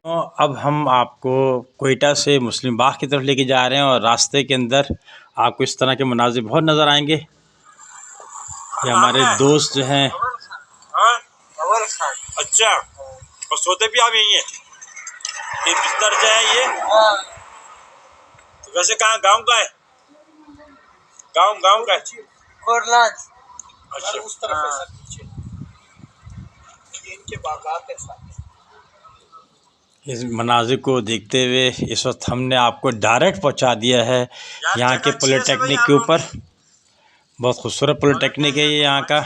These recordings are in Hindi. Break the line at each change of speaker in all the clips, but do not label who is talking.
तो अब हम आपको क्वेटा से मुस्लिम बाग की तरफ लेके जा रहे हैं और रास्ते के अंदर आपको इस तरह के मनाजिर बहुत नज़र आएंगे। ये हमारे दोस्त जो हैं।
अच्छा, और सोते भी आप यही हैं? ये बिस्तर जो है ये तो वैसे कहाँ गांव का है? गांव का है? अच्छा,
उस तरफ है सर, पीछे ये इनके बागात है साथ।
इस मनाजिर को देखते हुए इस वक्त हमने आपको डायरेक्ट पहुंचा दिया है यहाँ के पॉलिटेक्निक के ऊपर। बहुत खूबसूरत पॉलिटेक्निक है ये यहाँ का,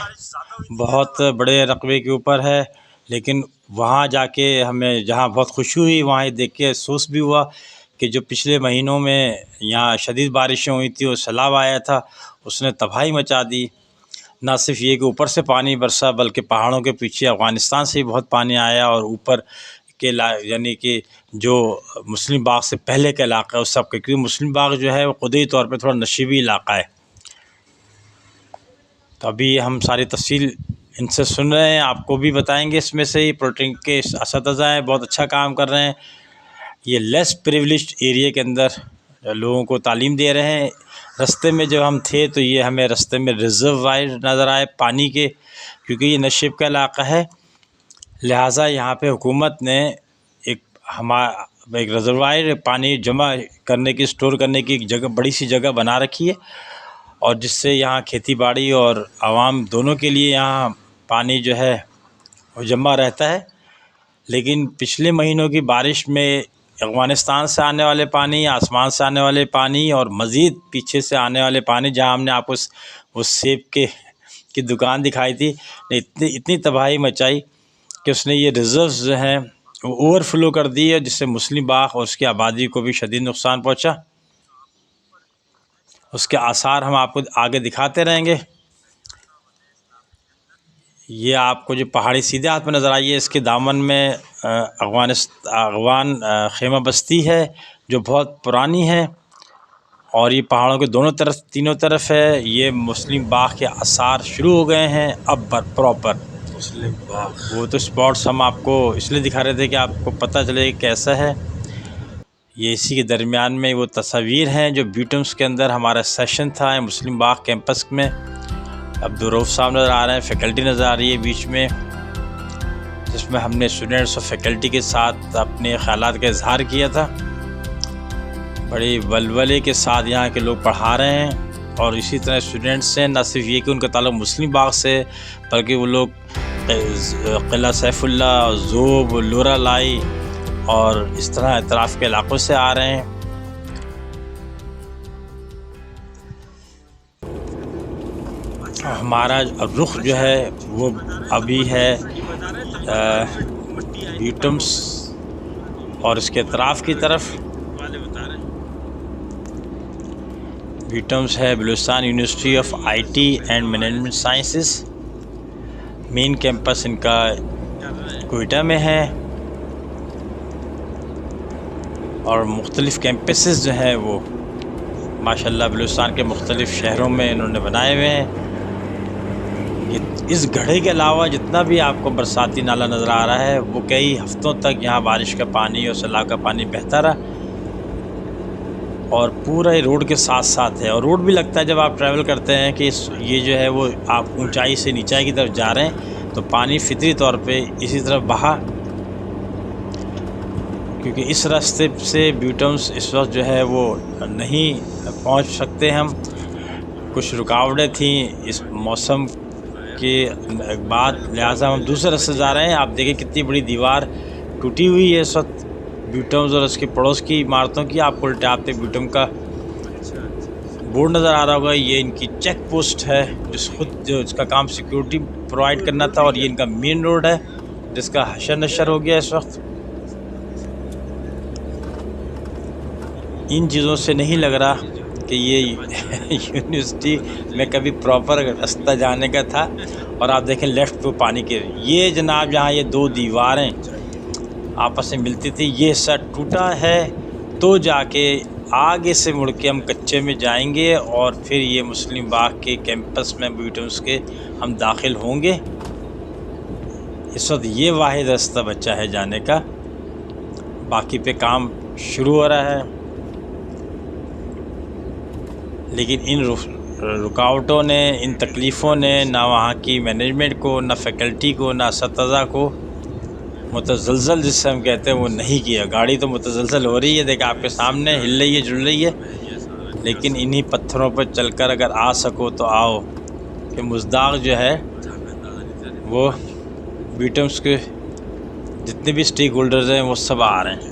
बहुत बड़े रकबे के ऊपर है। लेकिन वहाँ जाके हमें जहाँ बहुत खुशी हुई, वहाँ देख के अफसोस भी हुआ कि जो पिछले महीनों में यहाँ शदीद बारिशें हुई थी और सैलाब आया था, उसने तबाही मचा दी। ना सिर्फ ये कि ऊपर से पानी बरसा, बल्कि पहाड़ों के पीछे अफ़गानिस्तान से भी बहुत पानी आया और ऊपर के यानी कि जो मुस्लिम बाग से पहले का इलाका है उस सब के, क्योंकि मुस्लिम बाग जो है वो ख़ुदी तौर पे थोड़ा नशीबी इलाका है। तो अभी हम सारी तफसील इनसे सुन रहे हैं, आपको भी बताएंगे। इसमें से ही प्रोटीन के असतज़ा हैं, बहुत अच्छा काम कर रहे हैं। ये लेस प्रिविलेज्ड एरिया के अंदर लोगों को तालीम दे रहे हैं। रास्ते में जब हम थे तो ये हमें रास्ते में रिजर्वायर नज़र आए पानी के, क्योंकि ये नशेब का इलाका है। लिहाजा यहाँ पे हुकूमत ने एक रिजर्वायर पानी जमा करने की, स्टोर करने की एक जगह, बड़ी सी जगह बना रखी है, और जिससे यहाँ खेती बाड़ी और आवाम दोनों के लिए यहाँ पानी जो है वो जमा रहता है। लेकिन पिछले महीनों की बारिश में अफ़गानिस्तान से आने वाले पानी, आसमान से आने वाले पानी और मज़ीद पीछे से आने वाले पानी, जहाँ हमने आपको उस सेब की दुकान दिखाई थी, ने इतनी तबाही मचाई कि उसने ये रिज़र्व्स जो हैं वो ओवरफ्लो कर दी है, जिससे मुस्लिम बाग और उसकी आबादी को भी शदीद नुकसान पहुँचा। उसके आसार हम आपको आगे दिखाते रहेंगे। ये आपको जो पहाड़ी सीधे हाथ में नज़र आई है, इसके दामन में अफ़गान खेमा बस्ती है जो बहुत पुरानी है, और ये पहाड़ों के दोनों तरफ, तीनों तरफ है। ये मुस्लिम बाग के आसार शुरू हो गए हैं अब प्रॉपर मुस्लिम बाग। वो तो स्पॉट्स हम आपको इसलिए दिखा रहे थे कि आपको पता चले कैसा है ये। इसी के दरमियान में वो तस्वीर हैं जो बीटम्स के अंदर हमारा सेशन था मुस्लिम बाग कैंपस में। अब्दुर्रऊफ़ साहब नज़र आ रहे हैं, फ़ैकल्टी नज़र आ रही है बीच में, जिसमें हमने स्टूडेंट्स और फैकल्टी के साथ अपने ख़यालात का इजहार किया था। बड़ी वलवले के साथ यहाँ के लोग पढ़ा रहे हैं, और इसी तरह स्टूडेंट्स हैं। न सिर्फ ये कि उनका ताल्लुक़ मुस्लिम बाग से, बल्कि वो लोग क़िला सैफुल्ला, ज़ोब, लोरा लाई और इस तरह अतराफ़ के इलाक़ों से आ रहे हैं। हमारा रुख जो है वो अभी है बीटम्स और इसके अतराफ़ की तरफ। बीटम्स है Balochistan university of IT and management sciences. Main campus इनका क्वेटा में है, और मुख्तलिफ़ कैंपसेस जो हैं वो माशाल्लाह बलूचिस्तान के मुख्तलिफ़ शहरों में इन्होंने बनाए हुए हैं। इस गड्ढे के अलावा जितना भी आपको बरसाती नाला नज़र आ रहा है, वो कई हफ़्तों तक यहाँ बारिश का पानी और सैलाब का पानी बहता रहा, और पूरा रोड के साथ साथ है। और रोड भी लगता है जब आप ट्रैवल करते हैं कि ये जो है वो आप ऊंचाई से नीचाई की तरफ जा रहे हैं, तो पानी फितरी तौर पे इसी तरफ बहा, क्योंकि इस रास्ते से बीटम्स इस वक्त जो है वो नहीं पहुंच सकते हम। कुछ रुकावटें थी इस मौसम के बाद, लिहाजा हम दूसरे रास्ते जा रहे हैं। आप देखें कितनी बड़ी दीवार टूटी हुई है इस वक्त बीटम्स और उसके पड़ोस की इमारतों की। आपको उल्टे आपते बीटम का बोर्ड नज़र आ रहा होगा। ये इनकी चेक पोस्ट है, जो इसका काम सिक्योरिटी प्रोवाइड करना था, और ये इनका मेन रोड है जिसका हशर नशर हो गया इस वक्त। इन चीज़ों से नहीं लग रहा कि ये यूनिवर्सिटी में कभी प्रॉपर रास्ता जाने का था। और आप देखें लेफ़्ट पे पानी के, ये जनाब जहाँ ये दो दीवारें आपस में मिलती थी, ये हिस्सा टूटा है, तो जाके आगे से मुड़ के हम कच्चे में जाएंगे और फिर ये मुस्लिम बाग के कैंपस में बीटम्स के हम दाखिल होंगे। इस वक्त ये वाहिद रास्ता बचा है जाने का। बाकी पे काम शुरू हो रहा है, लेकिन इन रुकावटों ने, इन तकलीफ़ों ने ना वहाँ की मैनेजमेंट को, ना फैकल्टी को, ना असतज़ा को मुतज़लज़ल जिससे हम कहते हैं वो नहीं किया। गाड़ी तो मुतज़लज़ल हो रही है, देखिए आपके सामने हिल रही है, जुल रही है, लेकिन इन्हीं पत्थरों पर चलकर अगर आ सको तो आओ, कि मुज़दाक़ जो है वो बीटम्स के जितने भी स्टेक होल्डर्स हैं वो सब आ रहे हैं।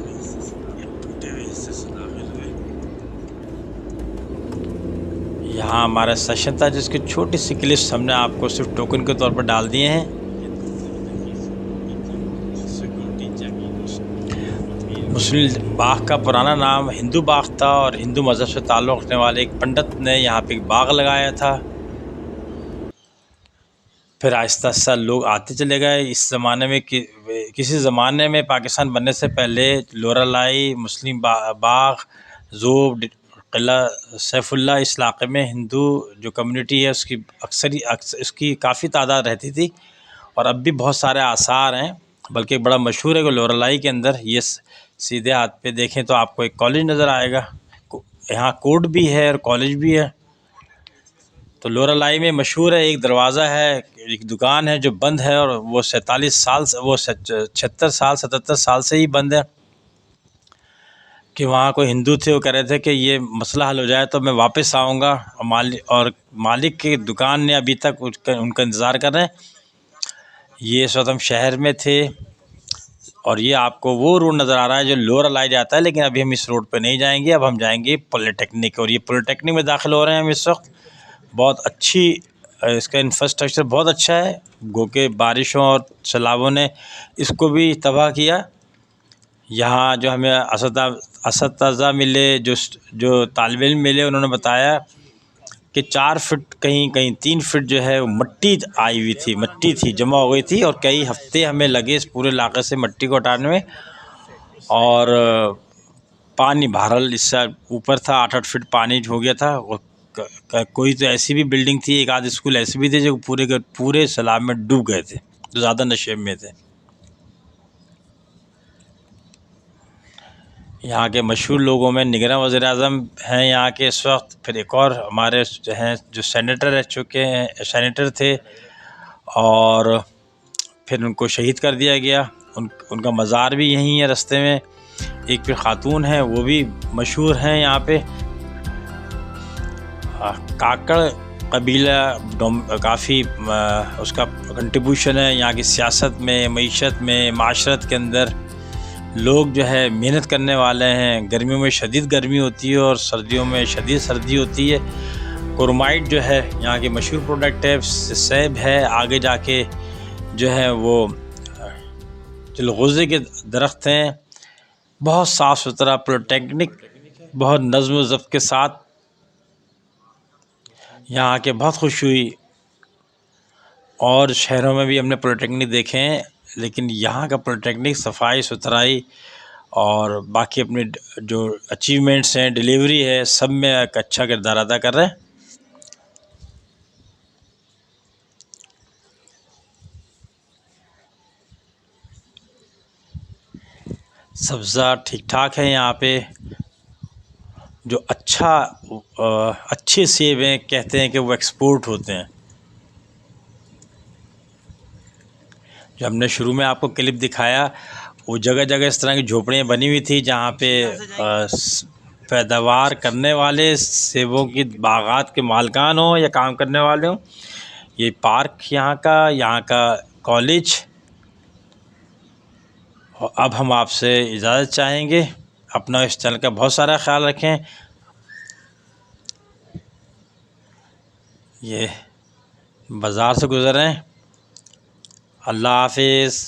यहाँ हमारा सेशन था जिसकी छोटी सी क्लिप्स हमने आपको सिर्फ टोकन के तौर पर डाल दिए हैं। मुस्लिम बाग का पुराना नाम हिंदू बाग था और हिंदू मज़हब से ताल्लुक़ रखने वाले एक पंडित ने यहाँ पे एक बाग लगाया था। फिर आहिस्ता आहिस्ता लोग आते चले गए। इस ज़माने में किसी ज़माने में पाकिस्तान बनने से पहले लोरालाई, मुस्लिम बाग, ज़ोब, किला सैफुल्ला, इस इलाक़े में हिंदू जो कम्युनिटी है उसकी इसकी काफ़ी तादाद रहती थी और अब भी बहुत सारे आसार हैं। बल्कि बड़ा मशहूर है कि लोरालाई के अंदर ये सीधे हाथ पे देखें तो आपको एक कॉलेज नज़र आएगा। यहाँ कोर्ट भी है और कॉलेज भी है। तो लोरालाई में मशहूर है, एक दरवाज़ा है, एक दुकान है जो बंद है और वो 47 साल से, वो 76 साल 77 साल से ही बंद है। कि वहाँ कोई हिंदू थे, वो कह रहे थे कि ये मसला हल हो जाए तो मैं वापस आऊँगा, और मालिक की दुकान ने अभी तक उनका इंतज़ार कर रहे हैं। ये इस वक्त हम शहर में थे और ये आपको वो रोड नज़र आ रहा है जो लोरालाई जाता है, लेकिन अभी हम इस रोड पे नहीं जाएंगे, अब हम जाएंगे पॉलिटेक्निक। और ये पॉलिटेक्निक में दाखिल हो रहे हैं हम इस वक्त। बहुत अच्छी इसका इंफ्रास्ट्रक्चर बहुत अच्छा है, गो के बारिशों और सैलाबों ने इसको भी तबाह किया। यहाँ जो हमें असतज़ा मिले, जो तालिब इल्म मिले, उन्होंने बताया कि 4 फीट कहीं 3 फीट जो है वो मट्टी आई हुई थी, मट्टी थी, जमा हो गई थी और कई हफ्ते हमें लगे इस पूरे इलाके से मट्टी को हटाने में। और पानी बहरहाल इससे ऊपर था, 8-8 फीट पानी हो गया था। और कोई तो ऐसी भी बिल्डिंग थी, एक आध स्कूल ऐसे भी थे जो पूरे के पूरे सैलाब में डूब गए थे, जो ज़्यादा नशे में थे। यहाँ के मशहूर लोगों में निगरान वज़ीर-ए-आज़म हैं यहाँ के इस वक्त। फिर एक और हमारे जो हैं जो सेनेटर रह चुके हैं, सेनेटर थे और फिर उनको शहीद कर दिया गया। उनका मज़ार भी यहीं है रास्ते में। एक फिर ख़ातून है, वो भी मशहूर हैं यहाँ पे। काकड़ कबीला काफ़ी उसका कंट्रीब्यूशन है यहाँ की सियासत में, मईशत में, माशरत के अंदर। लोग जो है मेहनत करने वाले हैं। गर्मियों में शदीद गर्मी होती है और सर्दियों में शदीद सर्दी होती है। क्रोमाइट जो है यहाँ की मशहूर प्रोडक्ट है। सेब है, आगे जाके जो है वो चिलगोज़े के दरख्त हैं। बहुत साफ़ सुथरा पॉलिटेक्निक, बहुत नज़्म व ज़ब्त के साथ यहाँ आके बहुत खुश हुई। और शहरों में भी हमने पॉलिटेक्निक देखे हैं, लेकिन यहाँ का पॉलिटेक्निक सफाई सुथराई और बाकी अपने जो अचीवमेंट्स हैं, डिलीवरी है, सब में एक अच्छा किरदार अदा कर रहे हैं। सब्ज़ा ठीक ठाक है यहाँ पे। जो अच्छे सेब हैं, कहते हैं कि वो एक्सपोर्ट होते हैं। जो हमने शुरू में आपको क्लिप दिखाया, वो जगह जगह इस तरह की झोपड़ियाँ बनी हुई थी जहाँ पे पैदावार करने वाले सेबों की बागात के मालिकान हों या काम करने वाले हों। ये पार्क यहाँ का कॉलेज। और अब हम आपसे इजाज़त चाहेंगे। अपना इस चैनल का बहुत सारा ख्याल रखें। ये बाज़ार से गुज़र रहे हैं। अल्लाह हाफिज़।